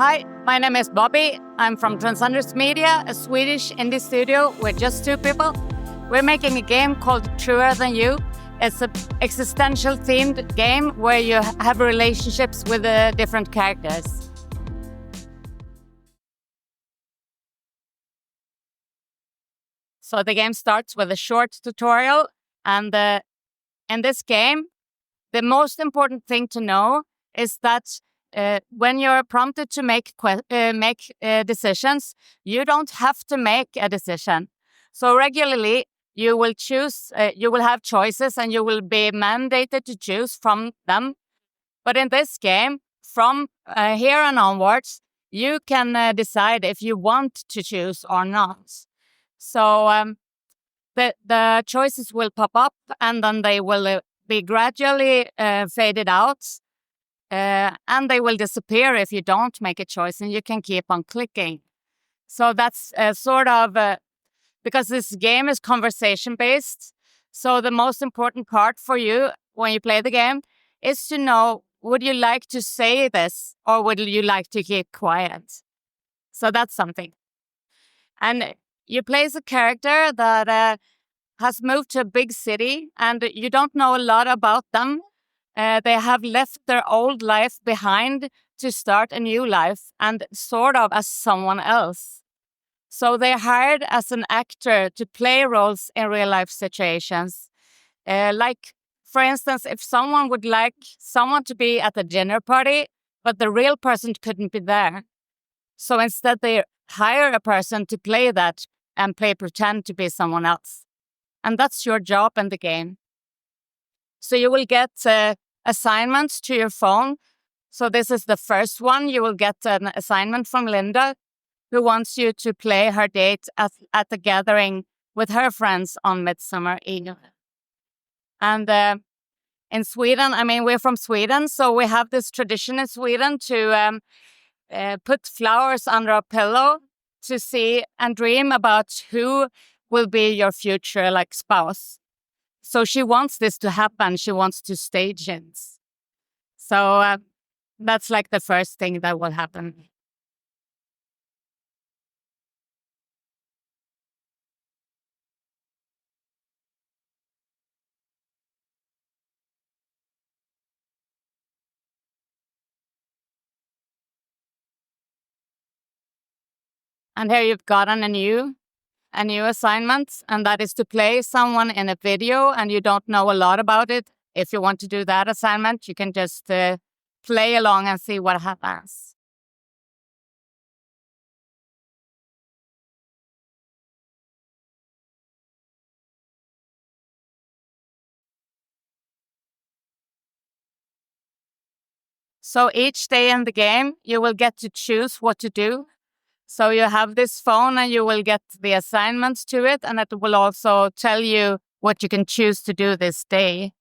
Hi, my name is Bobbi. I'm from Transcenders Media, a Swedish indie studio with just two people. We're making a game called Truer Than You. It's an existential themed game where you have relationships with different characters. So the game starts with a short tutorial, and in this game, the most important thing to know is that when you're prompted to make decisions, you don't have to make a decision. So regularly, you will choose, you will have choices, and you will be mandated to choose from them. But in this game, from here and onwards, you can decide if you want to choose or not. So the choices will pop up, and then they will be gradually faded out. And they will disappear if you don't make a choice, and you can keep on clicking. So that's because this game is conversation-based. So the most important part for you when you play the game is to know, would you like to say this or would you like to keep quiet? So that's something. And you play as a character that has moved to a big city, and you don't know a lot about them. They have left their old life behind to start a new life, and sort of as someone else. So they're hired as an actor to play roles in real life situations. Like, for instance, if someone would like someone to be at a dinner party, but the real person couldn't be there. So instead they hire a person to play that and pretend to be someone else. And that's your job in the game. So you will get assignments to your phone. So this is the first one. You will get an assignment from Linda, who wants you to play her date at the gathering with her friends on Midsummer Eve. And in Sweden, we're from Sweden, so we have this tradition in Sweden to put flowers under a pillow to see and dream about who will be your future spouse. So she wants this to happen. She wants to stage it. So that's the first thing that will happen. And here you've gotten a new assignment, and that is to play someone in a video, and you don't know a lot about it. If you want to do that assignment, you can just play along and see what happens. So each day in the game, you will get to choose what to do. So you have this phone and you will get the assignments to it, and it will also tell you what you can choose to do this day.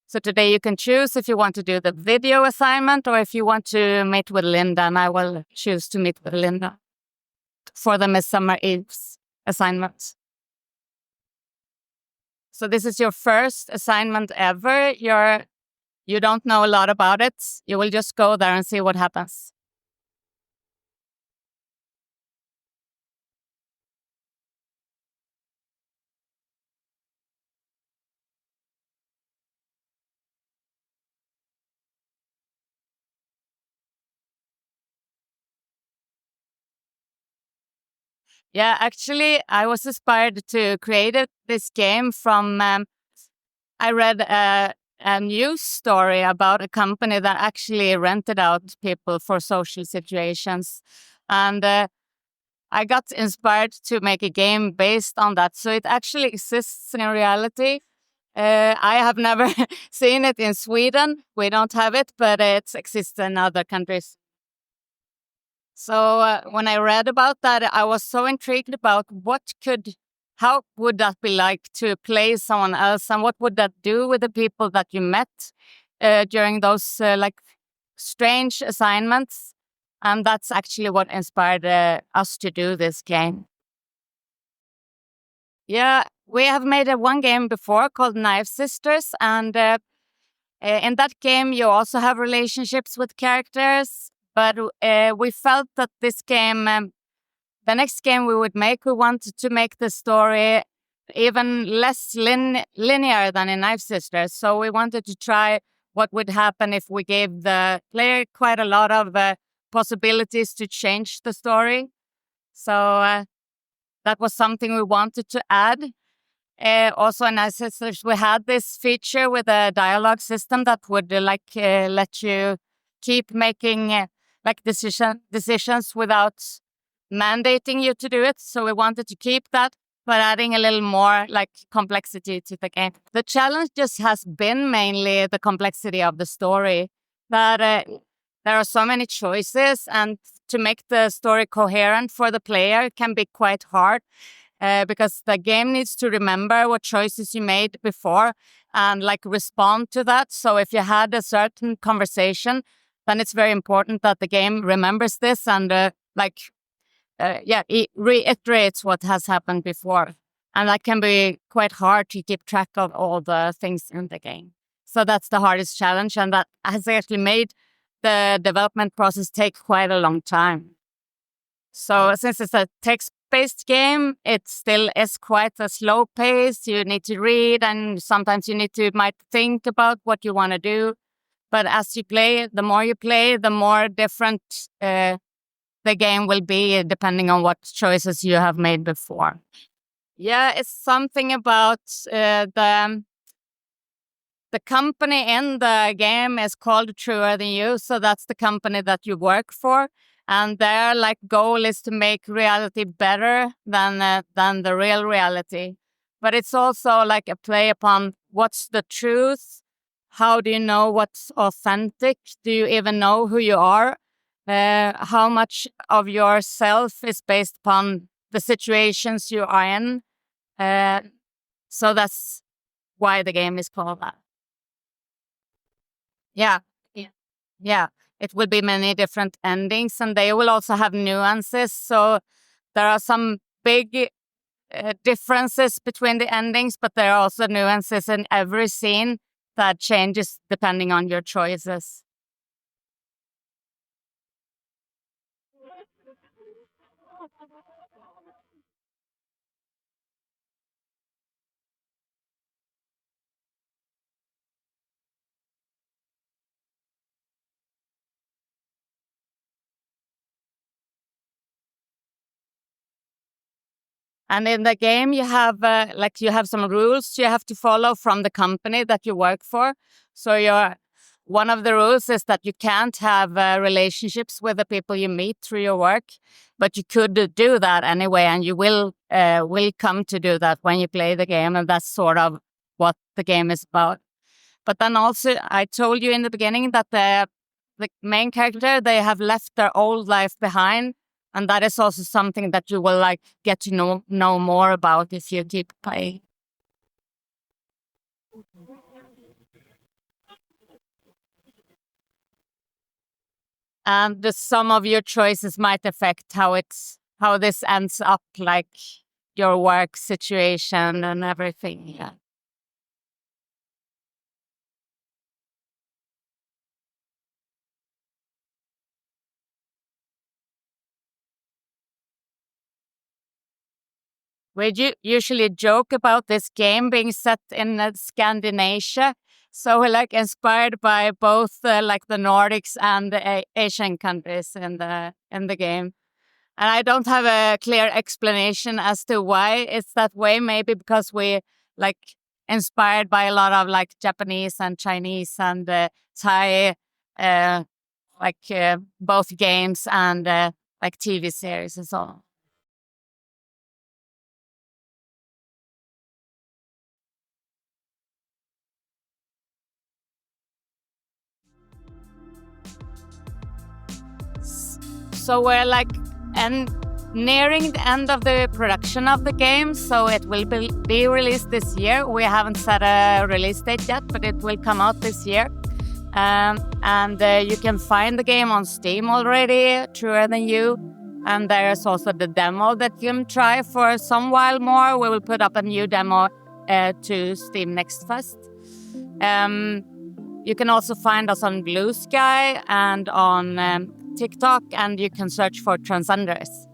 So today you can choose if you want to do the video assignment or if you want to meet with Linda, and I will choose to meet with Linda for the Midsummer Eve's assignment. So this is your first assignment ever. You don't know a lot about it. You will just go there and see what happens. Yeah, actually, I was inspired to create this game from, I read a news story about a company that actually rented out people for social situations. And I got inspired to make a game based on that. So it actually exists in reality. I have never seen it in Sweden. We don't have it, but it exists in other countries. So when I read about that, I was so intrigued about how would that be like to play someone else, and what would that do with the people that you met during those strange assignments. And that's actually what inspired us to do this game. Yeah, we have made one game before called Knife Sisters, and In that game, you also have relationships with characters, but we felt that this game, the next game we would make, we wanted to make the story even less linear than in Knife Sisters. So we wanted to try what would happen if we gave the player quite a lot of possibilities to change the story. So that was something we wanted to add. Also in Knife Sisters, we had this feature with a dialogue system that would let you keep making decisions without mandating you to do it. So we wanted to keep that, but adding a little more complexity to the game. The challenge just has been mainly the complexity of the story. That there are so many choices, and to make the story coherent for the player can be quite hard. Because the game needs to remember what choices you made before and respond to that. So if you had a certain conversation, then it's very important that the game remembers this and it reiterates what has happened before. And that can be quite hard to keep track of all the things in the game. So that's the hardest challenge, and that has actually made the development process take quite a long time. So since it's a text-based game, it still is quite a slow pace. You need to read, and sometimes you might think about what you want to do. But as you play, the more you play, the more different the game will be, depending on what choices you have made before. Yeah, it's something about the company in the game is called Truer Than You, so that's the company that you work for. And their goal is to make reality better than the real reality. But it's also a play upon what's the truth. How do you know what's authentic? Do you even know who you are? How much of yourself is based upon the situations you are in? So that's why the game is called that. Yeah. Yeah. It will be many different endings, and they will also have nuances. So there are some big differences between the endings, but there are also nuances in every scene that changes depending on your choices. And in the game, you have you have some rules you have to follow from the company that you work for. So one of the rules is that you can't have relationships with the people you meet through your work, but you could do that anyway, and you will come to do that when you play the game, and that's sort of what the game is about. But then also, I told you in the beginning that the main character, they have left their old life behind. And that is also something that you will get to know more about if you keep playing. And the sum of your choices might affect how this ends up, your work situation and everything. Yeah. We usually joke about this game being set in Scandinavia, so we're inspired by both the Nordics and the Asian countries in the game. And I don't have a clear explanation as to why it's that way. Maybe because we inspired by a lot of Japanese and Chinese and Thai, uh, both games and TV series and so on. So we're and nearing the end of the production of the game, so it will be released this year. We haven't set a release date yet, but it will come out this year. And you can find the game on Steam already, Truer Than You. And there's also the demo that you can try for some while more. We will put up a new demo to Steam Next Fest. You can also find us on Blue Sky and on TikTok, and you can search for Transcenders.